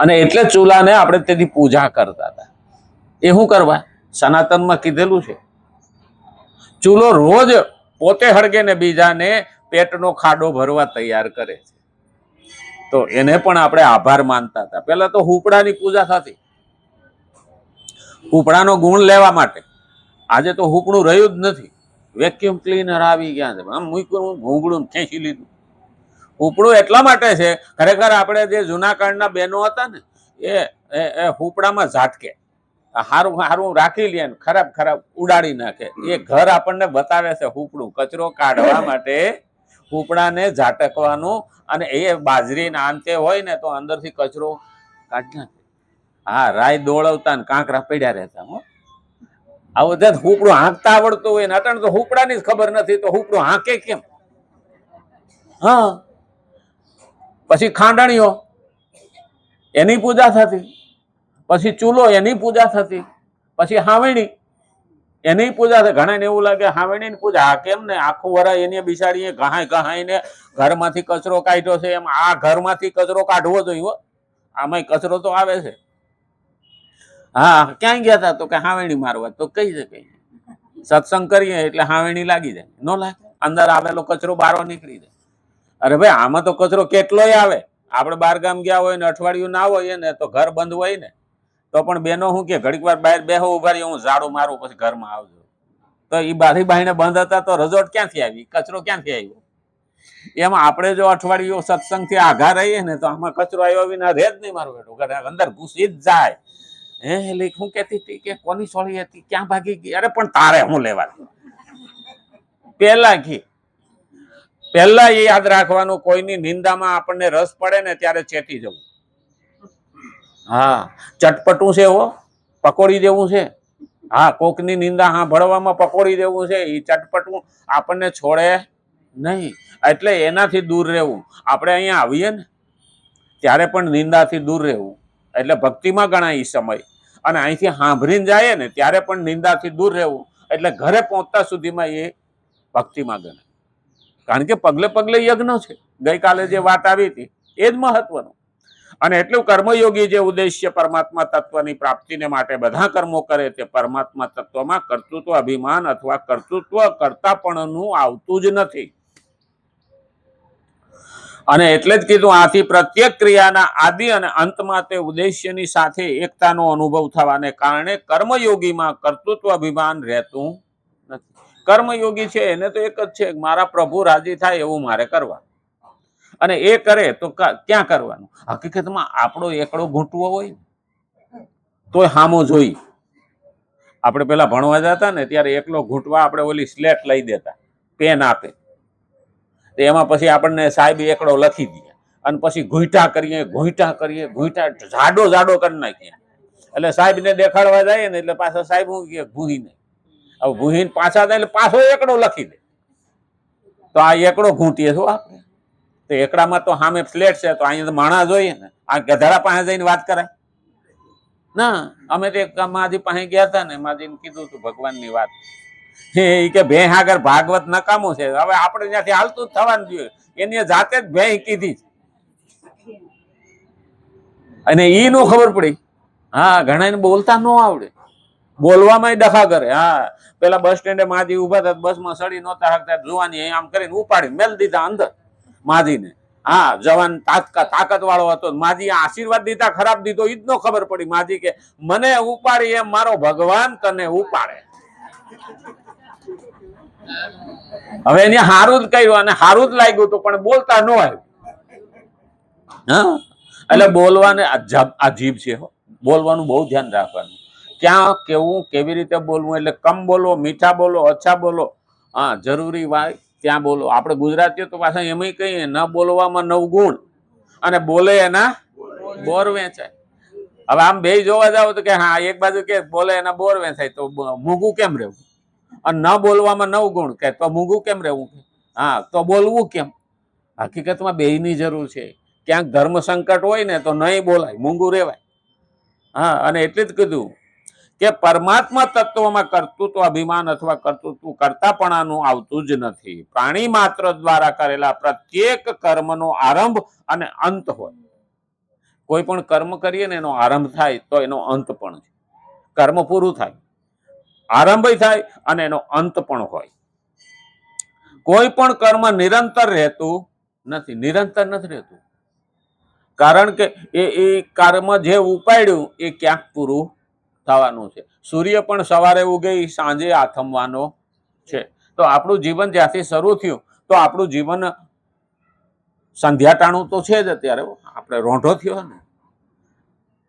અને એટલે ચૂલાને આપણે તેની પૂજા કરતા હતા. એ શું કરવા? સનાતનમાં કીધેલું છે, ચૂલો રોજ પોતે હળગે ને બીજાને પેટનો ખાડો ભરવા તૈયાર કરે છે. તો એને પણ આપણે આભાર માનતા હતા. પેલા તો હુપડાની પૂજા થતી, હુપડાનો ગુણ લેવા માટે. આજે તો હુપડું રહ્યું જ નથી. વેક્યુમ ક્લીનર આવી ગયા છે, આમ મૂક્યું ભૂંગળું ખેંચી લીધું. હુપડું એટલા માટે છે, ખરેખર આપણે જે જૂના કાળના બહેનો હતા ને એ હુપડામાં ઝાટકે, હારું હારું રાખી લે ને ખરાબ ખરાબ ઉડાડી નાખે. એ ઘર આપણને બતાવે છે હુપડું કચરો કાઢવા માટે હુપડાને ઝાટકવાનું. અને એ બાજરીના અંતે હોય ને તો અંદરથી કચરો કાઢી નાખે. હા, રાય દોડવતા ને કાંકરા પડ્યા રહેતા. આવું જ હુપડું હાંકતા આવડતું હોય ને અટણ તો હુપડાની જ ખબર નથી તો હુપડું હાંકે કેમ? હા, પછી ખાંડણીઓ એની પૂજા થતી, પછી ચૂલો એની પૂજા થતી, પછી હાવેણી એની પૂજા થાય. ઘણા એવું લાગે હાવેણીની પૂજા, આ કેમ ને આખું વરા એને બિસાડીએ ગહાઈને ઘરમાંથી કચરો કાઢ્યો છે એમ આ ઘરમાંથી કચરો કાઢવો જોઈએ. આમાંય કચરો તો આવે છે. હા, ક્યાં ગયા હતા? તો કે હાવેણી મારવા. તો કઈ શકે સત્સંગ કરીએ એટલે હાવેણી લાગી જાય? ન લાગે. અંદર આવેલો કચરો બારો નીકળી જાય. અરે ભાઈ, આમાં તો કચરો કેટલોય આવે. આપણે બહાર ગામ ગયા હોય ને અઠવાડિયું ના હોય ને તો ઘર બંધ હોય ને તો પણ બેનો શું કે ઘડીક વાર બહાર બેહો ઉભા રહી, હું ઝાડુ મારું પછી ઘરમાં આવજો. તો એ બારી બાઈને બંધ હતા તો રજોટ ક્યાંથી આવી? કચરો ક્યાંથી આવ્યો? એમાં આપણે જો અઠવાડિયું સત્સંગથી આઘા રહીએ ને તો આમાં કચરો આવ્યો વિના રહે જ નહીં. મારું બેઠું અંદર ઘૂસી જ જાય. એટલે હું કહેતી હતી કે કોની સોળી હતી, ક્યાં ભાગી ગઈ? અરે પણ તારે હું લેવા? પહેલા એ યાદ રાખવાનું, કોઈની નિંદામાં આપણને રસ પડે ને ત્યારે ચેતી જવું. હા, ચટપટું છે હો, પકોડી જેવું છે. હા, કોકની નિંદા સાંભળવામાં પકોડી જેવું છે. એ ચટપટું આપણને છોડે નહીં, એટલે એનાથી દૂર રહેવું. આપણે અહીંયા આવીએ ને ત્યારે પણ નિંદાથી દૂર રહેવું, એટલે ભક્તિમાં ગણાય એ સમય. અને અહીંથી સાંભળીને જાય ને ત્યારે પણ નિંદાથી દૂર રહેવું, એટલે ઘરે પહોંચતા સુધીમાં એ ભક્તિમાં ગણાય. કારણ કે પગલે પગલે યજ્ઞ છે. ગઈકાલે જે વાત આવી હતી એ જ મહત્વનું. અને એટલું કર્મયોગી જે ઉદ્દેશ્ય પરમાત્મા તત્વની પ્રાપ્તિને માટે બધા કર્મો કરે તે પરમાત્મા તત્વમાં કર્તૃત્વ અભિમાન અથવા કર્તૃત્વ કરતાપણનું આવતું જ નથી. અને એટલે જ કીધું, આથી પ્રત્યેક ક્રિયાના આદિ અને અંતમાં તે ઉદ્દેશ્યની સાથે એકતાનો અનુભવ થવાને કારણે કર્મયોગીમાં કર્તૃત્વ અભિમાન રહેતું નથી. કર્મયોગી છે એને તો એક જ છે, મારા પ્રભુ રાજી થાય એવું મારે કરવા. અને એ કરે તો ક્યાં કરવાનું? હકીકતમાં આપણો એકડો ઘૂંટવો હોય તોય હામો જોઈ. આપણે પેલા ભણવા જતા ને ત્યારે એકલો ઘૂંટવા આપણે ઓલી સ્લેટ લઈ દેતા, પેન આપે, એમાં પછી આપણને સાહેબ એકડો લખી દે અને પછી ઘૂંટા કરીએ જાડો કરી નાખીએ. એટલે સાહેબ ને દેખાડવા જાય ને એટલે પાછો સાહેબ હું કે ભૂહીને, હવે ભૂહીને પાછા થાય એટલે પાછો એકડો લખી દે. તો આ એકડો ઘૂંટીએ છો આપણે. તો એકડામાં તો સામે ફ્લેટ છે, તો અહીંયા માણસ જોઈએ ને, આ ગધાડા પાસે જઈને વાત કરાય ના. અમે તો એક માજી પાસે ગયા હતા ને, માજીને કીધું તું ભગવાનની વાત, એ કે ભેં આગળ ભાગવત નકામું છે. હવે આપણે ત્યાંથી હાલતું જ થવાનું જોઈએ. એની જાતે જ ભેં કીધી અને ઈ નો ખબર પડી. હા, ઘણા બોલતા ન આવડે, બોલવામાં ડખા કરે. હા, પેલા બસ સ્ટેન્ડે માજી ઉભા હતા, બસમાં સડી નહોતા શકતા, જુવાની આમ કરીને ઉપાડી મેલ દીધા અંદર માજીને. હા, જવાન તાકાત વાળો હતો. માજી આશીર્વાદ દીધા, ખરાબ દીધો ઈ જ નો ખબર પડી. માજી કે મને ઉપાડી એમ મારો ભગવાન તને ઉપાડે. હવે એને હારું જ કર્યું અને હારું જ લાગ્યું હતું, પણ બોલતા ન આવ્યું. હા, એટલે બોલવાને આ જીભ છે, બોલવાનું બહુ ધ્યાન રાખવાનું. ક્યાં કેવું કેવી રીતે બોલવું, એટલે કમ બોલો, મીઠા બોલો, અચ્છા બોલો. હા, જરૂરી વાત ત્યાં બોલો. આપણે ગુજરાતીઓ તો પાછા એમ કહીએ ન બોલવામાં 9 ગુણ અને બોલે એના બોર વેચાય. હવે આમ બે જોવા જાવ તો કે હા, એક બાજુ કે બોલે એના બોર વેચાય તો મૂંગું કેમ રહેવું, અને ન બોલવામાં 9 ગુણ કે તો મૂંગું કેમ રહેવું? હા, તો બોલવું કેમ? હકીકતમાં બેયની જરૂર છે. ક્યાંક ધર્મ સંકટ હોય ને તો નહીં બોલાય, મૂંગું રહેવાય. હા, અને એટલે જ કીધું કે પરમાત્મા તત્વમાં કર્તૃત્વ અભિમાન અથવા કર્તૃત્વ કરતાપણાનું આવતું જ નથી. પ્રાણી માત્ર દ્વારા કરેલા પ્રત્યેક કર્મનો આરંભ અને અંત હોય. કોઈ પણ કર્મ કરીએ ને એનો આરંભ થાય તો એનો અંત પણ છે. કર્મ પૂરું થાય, આરંભ થાય અને એનો અંત પણ હોય. કોઈ પણ કર્મ નિરંતર રહેતું નથી, નિરંતર નથી રહેતું. કારણ કે એ કર્મ જે ઉપાડ્યું એ ક્યાંક પૂરું થવાનું છે. સૂર્ય પણ સવારે ઉગે સાંજે આથમવાનો છે. તો આપણું જીવન જ્યાંથી શરૂ થયું તો આપણું જીવન સંધ્યા ટાણું તો છે જ. અત્યારે આપણે રોંઢો થયો ને,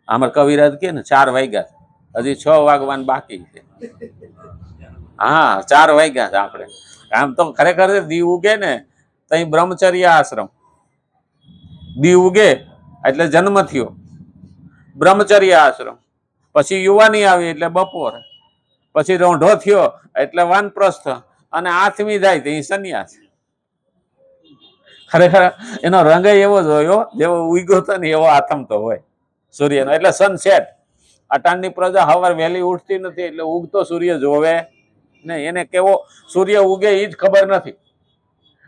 આમાં કવિરાજ કે ને 4 વાગ્યા, હજી 6 વાગવાનું બાકી છે. હા, 4 વાગ્યા છે. આપણે આમ તો ખરેખર દી ઉગે ને તઈ બ્રહ્મચર્ય આશ્રમ, દી ઉગે એટલે જન્મ થયો, બ્રહ્મચર્ય આશ્રમ, પછી યુવાની આવી એટલે બપોર, પછી રોંઢો થયો એટલે વાનપ્રસ્થ, અને આથમી જાય તો સંન્યાસ. ખરેખર એનો રંગ એવો જ હોય, જેવો ઉગ્યો હતો ને એવો આથમતો હોય સૂર્યનો. એટલે સનસેટ. અટાણની પ્રજા હવાર વહેલી ઉઠતી નથી એટલે ઉગતો સૂર્ય જોવે નહીં. એને કેવો સૂર્ય ઉગે એ જ ખબર નથી.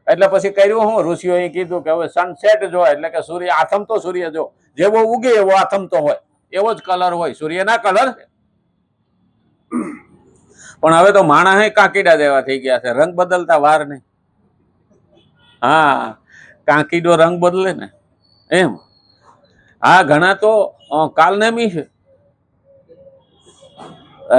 એટલે પછી કર્યું હું, ઋષિઓએ કીધું કે હવે સનસેટ જો, એટલે કે સૂર્ય આથમતો સૂર્ય જો, જેવો ઉગે એવો આથમતો હોય, એવો જ કલર હોય સૂર્યના કલર. પણ હવે તો માણસ કાકીડા જેવા થઈ ગયા છે, રંગ બદલતા વાર નહીં. હા, કાંકીડો રંગ બદલે ને એમ. હા, ઘણા તો કાલનેમી છે.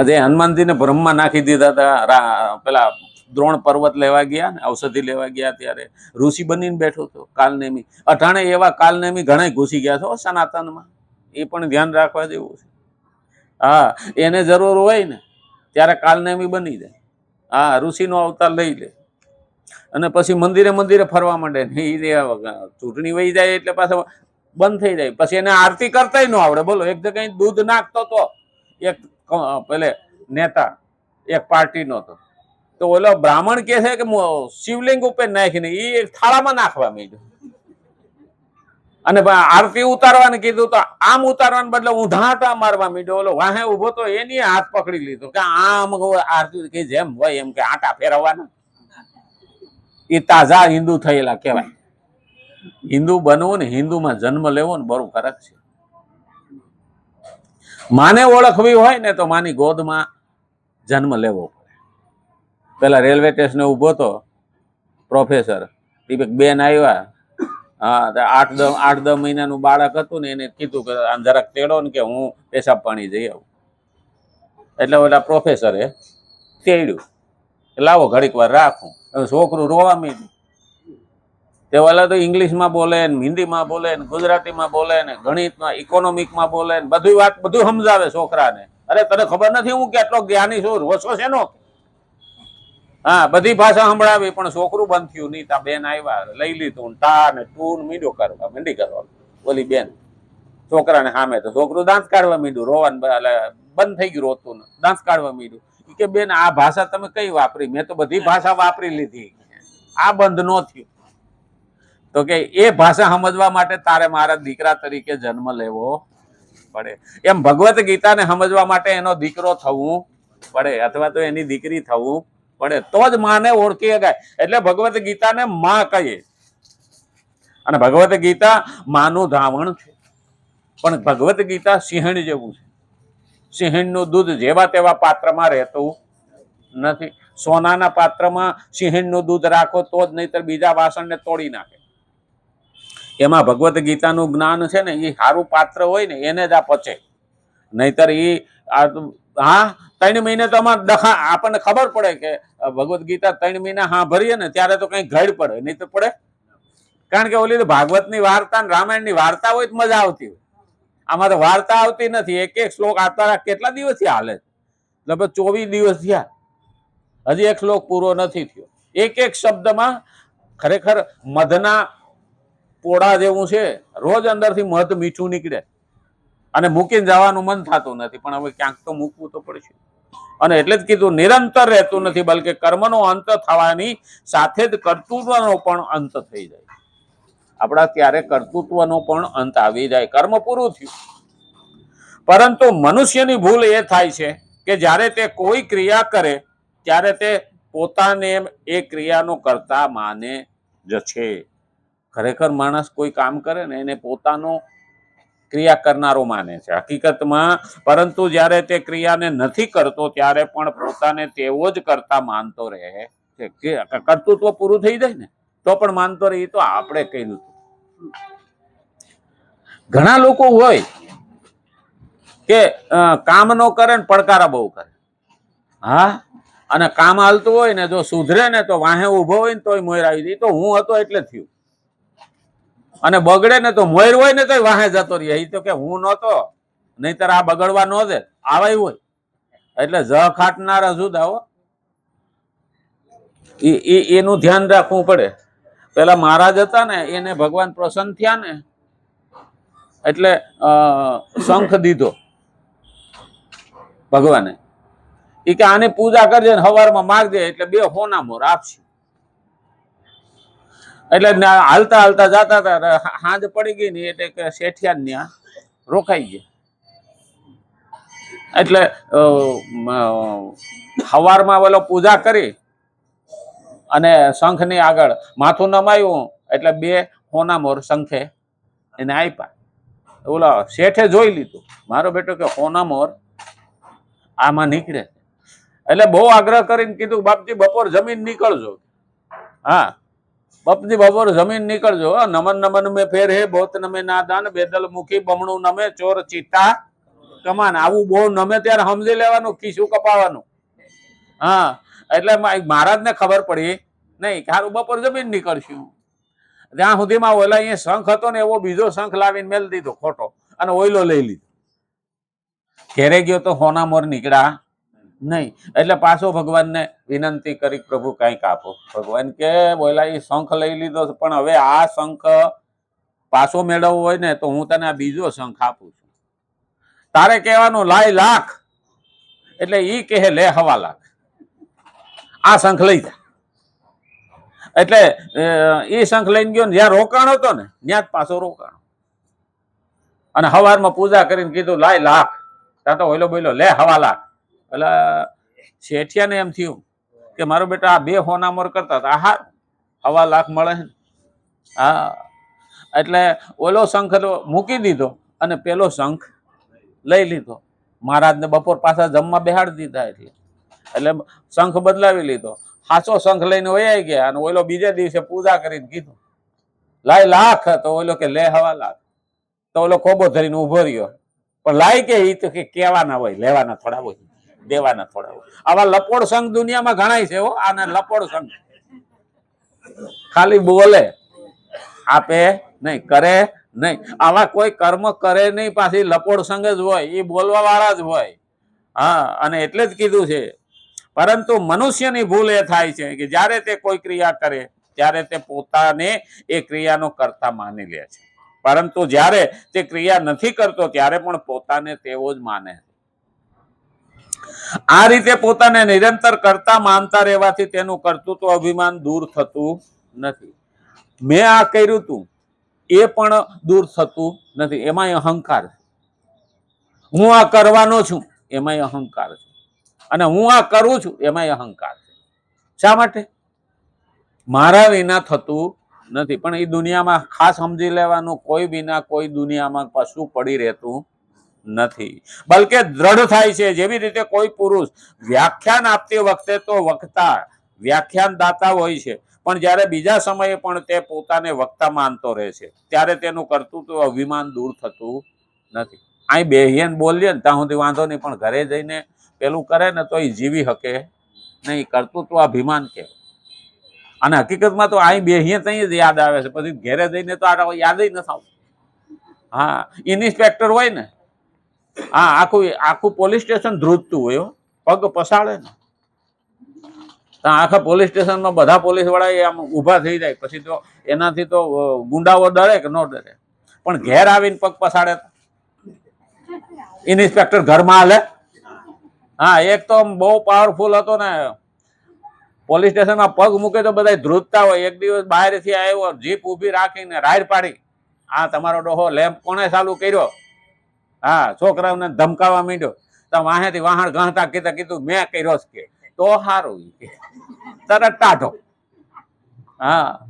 જે હનુમાનજીને બ્રહ્મા નાખી દીધા હતા, પેલા દ્રોણ પર્વત લેવા ગયા ને ઔષધિ લેવા ગયા ત્યારે ઋષિ બનીને બેઠો હતો કાલનેમી. અટાણે એવા કાલનેમી ઘણા ઘૂસી ગયા છો સનાતનમાં. એ પણ ધ્યાન રાખવા જેવું છે. હા, એને જરૂર હોય ને ત્યારે કાલનેમી બની જાય. હા, ઋષિનો અવતાર લઈ લે અને પછી મંદિરે મંદિરે ફરવા માંડે. ચૂંટણી વહી જાય એટલે પાછો બંધ થઈ જાય. પછી એને આરતી કરતા ન આવડે. બોલો, એક જગ્યાએ દૂધ નાખતો તો એક પેલે નેતા એક પાર્ટીનો હતો, તો ઓલો બ્રાહ્મણ કે છે કે શિવલિંગ ઉપર નાખીને એ થાળામાં નાખવા માંડ્યો. અને આરતી ઉતારવાનું કીધું તો આમ ઉતારવાને બદલે ઊંધાટા મારવા માંડ્યો. ઓલો વાહે ઉભો તો એની હાથ પકડી લીધો કે આમ આરતી કે જેમ હોય એમ કે આટા ફેરવવાના. એ તાજા હિન્દુ થયેલા કહેવાય. હિન્દુ બનવું ને હિન્દુમાં જન્મ લેવો ને બહુ ફરક છે. માને ઓળખવી હોય ને તો માની ગોદમાં જન્મ લેવો પડે. પેલા રેલવે સ્ટેશને ઉભો તો પ્રોફેસર બેન આવ્યા. હા, 8-10 મહિનાનું બાળક હતું ને એને કીધું કે આમ જરાક તેડો ને કે હું પેશાબ પાણી જઈ આવું. એટલે ઓલા પ્રોફેસરે તેડ્યું, લાવો ઘડીક વાર રાખું. છોકરું રોવા માંડ્યું. તે ઓલા તો ઇંગ્લિશમાં બોલે ને, હિન્દીમાં બોલે ને, ગુજરાતીમાં બોલે ને, ગણિતમાં, ઇકોનોમિકમાં બોલે ને, બધું સમજાવે છોકરાને. અરે તને ખબર નથી હું કેટલો જ્ઞાની છું, રોસો છે નો. હા, બધી ભાષા સંભળાવી પણ છોકરું બંધ થયું નહીં. તા બેન આવ્યા, લઈ લીધું, ટા ને ટૂન મીંડો કરવા મંડી કરવા. બોલી બેન છોકરાને સામે તો છોકરું દાંત કાઢવા માંડ્યું, રોવાનું બંધ થઈ ગયું, રોતું ને દાંત કાઢવા માંડ્યું. કે બેન આ ભાષા તમે કઈ વાપરી? મેં તો બધી ભાષા વાપરી લીધી, આ બંધ નો થયું. તો કે એ ભાષા સમજવા માટે તારે મારા દીકરા તરીકે જન્મ લેવો પડે. એમ ભગવદ્ ગીતાને સમજવા માટે એનો દીકરો થવું પડે અથવા તો એની દીકરી થવું પડે, તો જ માને ઓળખી શકાય. એટલે ભગવદ્ ગીતાને માં કહીએ. અને ભગવદ્ ગીતા માનું ધાવણ છે. પણ ભગવદ્ ગીતા સિંહણ જેવું છે. સિંહણનું દૂધ જેવા તેવા પાત્રમાં રહેતું નથી. સોનાના પાત્રમાં સિંહણનું દૂધ રાખો તો જ, નહીતર બીજા વાસણને તોડી નાખે. એમાં ભગવદ્ ગીતાનું જ્ઞાન છે ને, એ સારું પાત્ર હોય ને એને જ આ પચે. નહીતર એ હા 3 મહિને તો આપણને ખબર પડે કે ભગવદ્ ગીતા 3 મહિના સાંભળીએ ને ત્યારે તો કઈ ઘડ પડે, નહીં તો પડે. કારણ કે ઓલી ભાગવતની વાર્તા ને રામાયણની વાર્તા હોય તો મજા આવતી હોય. આમાં તો વાર્તા આવતી નથી. એક શ્લોક આતા કેટલા દિવસથી હાલે? લગભગ 24 દિવસ થયા, હજી એક શ્લોક પૂરો નથી થયો. એક શબ્દમાં ખરેખર મધના પોળા જેવું છે. રોજ અંદરથી મધ મીઠું નીકળે અને મૂકીને જવાનું મન થતું નથી. પણ હવે ક્યાંક તો મૂકવું તો પડશે. અને એટલે જ કીધું નિરંતર રહેતું નથી, બલકે કર્મનો અંત થવાની સાથે જ કર્તૃત્વનો પણ અંત થઈ જાય. આપણા ત્યારે કર્તૃત્વનો પણ અંત આવી જાય, કર્મ પૂરું થયું. પરંતુ મનુષ્યની ભૂલ એ થાય છે કે જ્યારે તે કોઈ ક્રિયા કરે ત્યારે તે પોતાને એ ક્રિયાનો કર્તા માને જ છે. ખરેખર માણસ કોઈ કામ કરે ને એને પોતાનો ક્રિયા કરનારો માને છે હકીકતમાં. પરંતુ જ્યારે તે ક્રિયાને નથી કરતો ત્યારે પણ પોતાને તેવો જ કરતા માનતો રહે છે. કર્તૃત્વ પૂરું થઈ જાય ને તો પણ માનતો રહે તો આપણે કહ્યું. ઘણા લોકો હોય કે કામ નો કરે ને પડકારા બહુ કરે. હા, અને કામ હાલતું હોય ને જો સુધરે ને તો વાહે ઉભો હોય ને તોય મોર આવી જાય. તો હું હતો એટલે થયું. અને બગડે ને તો મોર હોય ને તો વાહે જતો રહે. એ તો કે હું નહોતો, નહીતર આ બગડવા ન દે આવાય હોય. એટલે જ ખાટનારા જુદા હો. એનું ધ્યાન રાખવું પડે. પેલા મહારાજ હતા ને એને ભગવાન પ્રસન્ન થયા ને એટલે શંખ દીધો ભગવાને. એ કે આની પૂજા કરજે ને હવારમાં માગજે એટલે 2 હોના મોર આપશે. એટલે હાલતા હાલતા જતા હતા, હાંજ પડી ગઈ ને એટલે કે શેઠિયા ત્યાં રોકાઈ ગયા. એટલે હવારમાં ઓલો પૂજા કરી અને શંખ ની આગળ માથું નમાયું એટલે 2 હોના મોર શંખે એને આપ્યા. ઓલા શેઠે જોઈ લીધું, મારો બેટો કે હોના મોર આમાં નીકળે. એટલે બહુ આગ્રહ કરીને કીધું બાપજી બપોર જમીન નીકળજો. હા, બાપજી બપોર જમીન નીકળજો. નમન નમન મેં ફેર હે બોત નમે નાદાન બેદલ મુખી બમણું નમે ચોર ચિત્તા કમાન. આવું બહુ નમે ત્યારે સમજી લેવાનું, ખીસું કપાવાનું. હા, એટલે મહારાજ ને ખબર પડી નહીં કે હારું બપોર જમીન નીકળશું. ત્યાં સુધીમાં ઓલા અહીંયા શંખ હતો ને એવો બીજો શંખ લાવીને મેલ દીધો ખોટો અને ઓઈલો લઈ લીધો. ઘેરે ગયો તો હોના મોર નીકળ્યા નહીં. એટલે પાછો ભગવાનને વિનંતી કરી પ્રભુ કંઈક આપો. ભગવાન કે બોલા એ શંખ લઈ લીધો પણ હવે આ શંખ પાછો મેળવવો હોય ને તો હું તને આ બીજો શંખ આપું છું. તારે કહેવાનું લાય લાખ, એટલે ઈ કહે લે 1.25 લાખ. આ શંખ લઈ જા. એટલે એ શંખ લઈને ગયો ને જ્યાં રોકાણ હતો ને ત્યાં જ પાછો રોકાણ. અને હવારમાં પૂજા કરીને કીધું લાય લાખ. ત્યાં તો ઓઈલો બોલ્યો લે 1.25 લાખ. એટલે શેઠિયાને એમ થયું કે મારો બેટા આ 2 હોના મોર કરતા હતા, હા 1.25 લાખ મળે. હા, એટલે ઓલો શંખ મૂકી દીધો અને પેલો શંખ લઈ લીધો. મહારાજને બપોર પાછા જમવા બેહાડી દીધા. એટલે શંખ બદલાવી લીધો. સાચો શંખ લઈને વયા ગયા અને ઓલો બીજે દિવસે પૂજા કરીને કીધું લાય લાખ. તો ઓલો કે લે 1.25 લાખ. તો ઓલો કોબો ધરીને ઉભો રહ્યો. પણ લાય કે ઈ તો કે કેવાના હોય, લેવાના થોડા હોય, દેવાના થોડા હોય. આવા લપોડ સંઘ દુનિયામાં ઘણાય છે હો. આના લપોડ સંઘ ખાલી બોલે, આપે નહીં, કરે નહીં. આવા કોઈ કર્મ કરે નહીં, પાછી લપોડ સંઘ જ હોય, એ બોલવા વાળા જ હોય. હા, અને એટલે જ કીધું છે. પરંતુ મનુષ્યની ભૂલ એ થાય છે કે જ્યારે તે કોઈ ક્રિયા કરે ત્યારે તે પોતાને એ ક્રિયાનો કર્તા માની લે છે. પરંતુ જ્યારે તે ક્રિયા નથી કરતો ત્યારે પણ પોતાને તેવો જ માને. આ રીતે પોતાને નિરંતર કરતા માનતા રહેવાથી તેનું કર્તૃત્વ અભિમાન દૂર થતું નથી. મેં આ કર્યું તું એ પણ દૂર થતું નથી. એમાંય અહંકાર છે. હું આ કરવાનો છું એમાંય અહંકાર છે. અને હું આ કરું છું એમાંય અહંકાર છે. શા માટે? મારા વિના થતું નથી. પણ એ દુનિયામાં ખાસ સમજી લેવાનું, કોઈ વિના કોઈ દુનિયામાં કશું પડી રહેતું નથી. બલકે દ્રઢ થાય છે. જેવી રીતે કોઈ પુરુષ વ્યાખ્યાન આપતી વખતે તો વક્તા વ્યાખ્યાન દાતા હોય છે, પણ જ્યારે બીજા સમયે પણ તે પોતાને વક્તા માનતો રહે છે ત્યારે તેનું કર્તૃત્વ અભિમાન દૂર થતું નથી. અહીં બેહીને બોલીએ ને ત્યાં સુધી વાંધો નહીં, પણ ઘરે જઈને પેલું કરે ને તો એ જીવી શકે નહીં. કર્તૃત્વ અભિમાન કે. અને હકીકતમાં તો અહીં બેહીએ ત્યાં જ યાદ આવે છે, પછી ઘેરે જઈને તો આ યાદ જ નથી આવતું. હા, ઇન્સ્પેક્ટર હોય ને, હા, આખું પોલીસ સ્ટેશન ધ્રુજતું હોય, પગ પસાડે ને આખા પોલીસ સ્ટેશનમાં બધા પોલીસ વાળા આમ ઉભા થઈ જાય. પછી તો એનાથી તો ગુંડાઓ ડરે કે ન ડરે, પણ ઘેર આવીને પગ પસાડે ઇન્સ્પેક્ટર ઘરમાં હાલે. હા, એક તો બહુ પાવરફુલ હતો ને, પોલીસ સ્ટેશનમાં પગ મૂકે તો બધા ધ્રુજતા હોય. એક દિવસ બહારથી આવ્યો, જીપ ઊભી રાખીને રાઈડ પાડી, હા તમારો ડોહો લેમ્પ કોણે ચાલુ કર્યો? હા, છોકરાઓને ધમકાવવા માંડ્યો. તો વાહેથી વાહણ ગણતા કીધું મેં કર્યો કે તો સારું, તરત ટાઢો. હા,